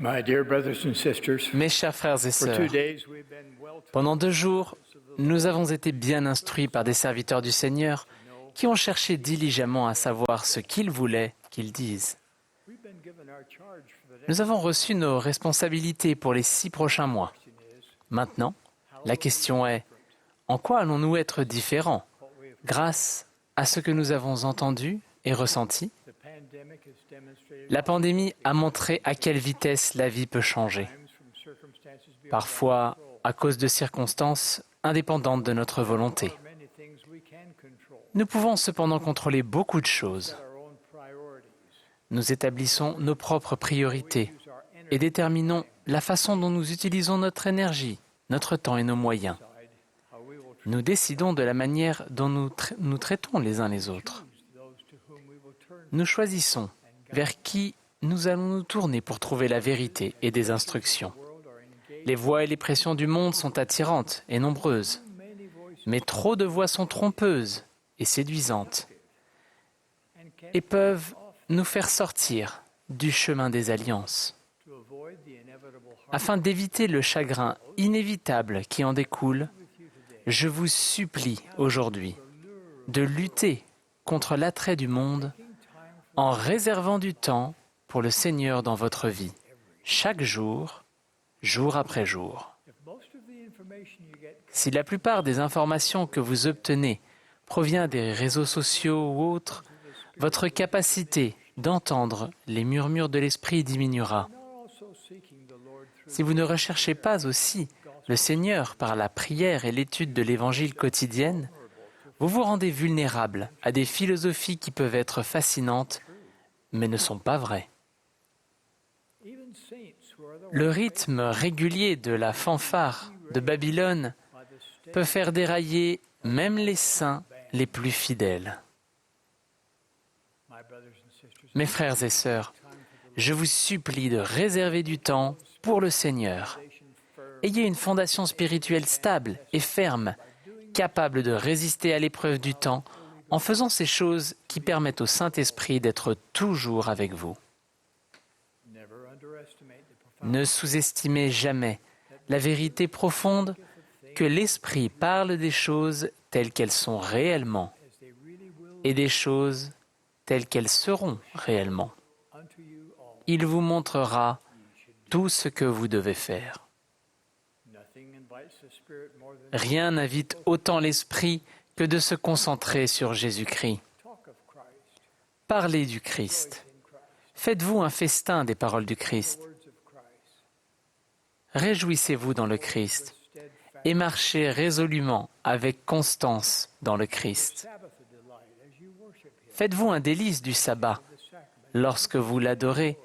My dear brothers and sisters, Mes chers frères et for 2 sœurs, days we've been well taught pendant 2 jours, nous avons été bien instruits par des serviteurs du Seigneur qui ont cherché diligemment à savoir ce qu'ils voulaient qu'ils disent. We've been given our charge for the Nous avons reçu nos responsabilités pour les 6 prochains mois. Maintenant, la question est, en quoi allons-nous être différents grâce à ce que nous avons entendu et ressenti? The pandemic has demonstrated La pandémie a montré à quelle vitesse la vie peut changer, times from circumstances beyond parfois à cause de circonstances indépendantes de notre volonté. many things we can control. Nous pouvons cependant contrôler beaucoup de choses. Our own priorities. Nous établissons nos propres priorités Use our energy et déterminons la façon dont nous utilisons notre énergie, notre temps et nos moyens. to decide how we will Nous décidons de la manière dont nous traitons les uns les autres. choose those to whom we will turn Nous choisissons vers qui nous allons nous tourner pour trouver la vérité et des instructions. the world are engaged. Les voix et les pressions du monde sont attirantes et nombreuses, Many voices mais trop de voix sont trompeuses et séduisantes and can et peuvent nous faire sortir du chemin des alliances. to avoid the inevitable harm Afin d'éviter le chagrin inévitable qui en découle, with you today. je vous supplie aujourd'hui de lutter contre l'attrait du monde Taking time en réservant du temps pour le Seigneur dans votre vie, chaque jour, jour après jour. if most of the information you get Si la plupart des informations que vous obtenez provient des réseaux sociaux ou autres, votre capacité d'entendre les murmures de l'esprit diminuera. not also seeking the Lord through Si vous ne recherchez pas aussi le Seigneur par la prière et l'étude de l'Évangile quotidienne, vous vous rendez vulnérable à des philosophies qui peuvent être fascinantes, mais ne sont pas vraies. even saints who are the Le rythme régulier de la fanfare de Babylone by the state peut faire dérailler même les saints les plus fidèles. my brothers and sisters Mes frères et sœurs, je vous supplie de réserver du temps pour le Seigneur. foundation firm Ayez une fondation spirituelle stable et ferme, capable de résister à l'épreuve du temps en faisant ces choses qui permettent au Saint-Esprit d'être toujours avec vous. never underestimate the profound Ne sous-estimez jamais la vérité profonde que l'Esprit parle des choses telles qu'elles sont réellement as they really will et des choses telles qu'elles seront réellement. unto you all. Il vous montrera tout ce que vous devez faire. Nothing invites the Spirit more than Rien n'invite autant l'Esprit que de se concentrer sur Jésus-Christ. talk of Christ, Parlez du Christ. in Christ, Faites-vous un festin des paroles du Christ. words of Christ, Réjouissez-vous dans le Christ steadfast. et marchez résolument avec constance dans le Christ. Sabbath a delight as you worship Him. Faites-vous un délice du sabbat. The sacrament. Lorsque vous l'adorez,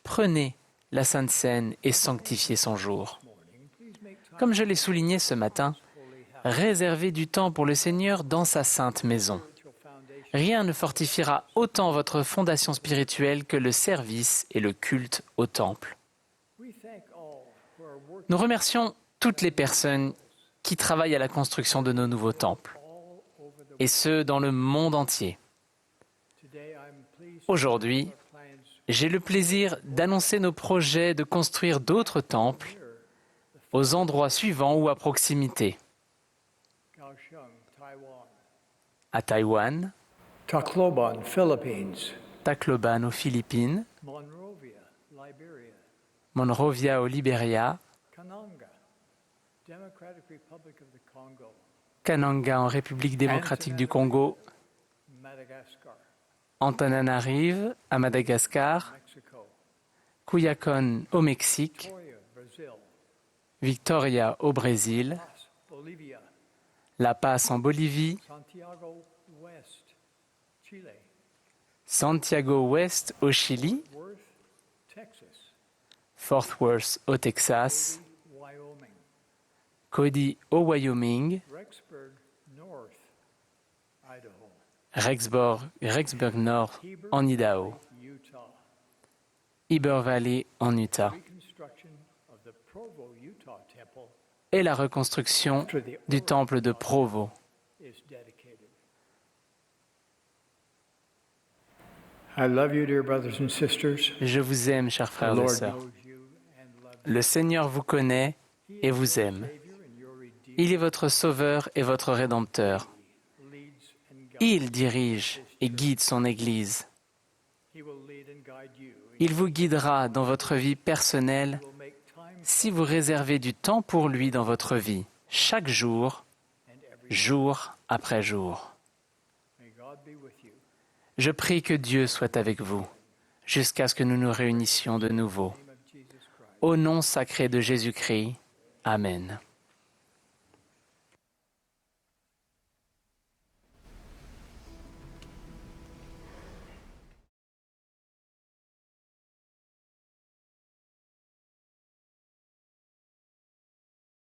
prenez la Sainte Seine et sanctifiez son jour. Morning, please make time Comme je l'ai souligné ce matin, holy house. réservez du temps pour le Seigneur dans sa sainte maison. Spiritual foundation. Rien ne fortifiera autant votre fondation spirituelle que le service et le culte au temple. We thank all who are working Nous remercions toutes les personnes qui travaillent à la construction de nos nouveaux temples, all over the et ce, dans le monde entier. Today I'm pleased Aujourd'hui, with our plans j'ai le plaisir d'annoncer nos projets de construire d'autres temples here, aux endroits suivants ou à proximité. Kaohsiung, Taiwan, À Taïwan, Tacloban, Philippines, Tacloban aux Philippines, Monrovia, Liberia, Monrovia au Libéria, Kananga, Democratic Republic of the Congo, Kananga en République démocratique du Congo, Madagascar, Antananarive à Madagascar, Mexico, Cuyacón au Mexique, Victoria, Brazil, Victoria au Brésil, Paz, Bolivia, La Paz en Bolivie, Santiago West, Chile, Santiago Ouest au Chili, Worth, Texas, Fort Worth au Texas, Wyoming, Cody au Wyoming, Rexburg North, Idaho, Rexburg Nord en Idaho, Utah, Heber Valley en Utah, reconstruction of the Provo, Utah temple et la reconstruction du temple de Provo. is dedicated. I love you, dear brothers and sisters. Je vous aime, chers The frères et Lord sœurs. knows you Le Seigneur vous connaît et vous aime. Il est votre Sauveur et votre Rédempteur. Il dirige et guide son Église. Il vous guidera dans votre vie personnelle si vous réservez du temps pour lui dans votre vie, chaque jour, jour après jour. Je prie que Dieu soit avec vous jusqu'à ce que nous nous réunissions de nouveau. Au nom sacré de Jésus-Christ, Amen.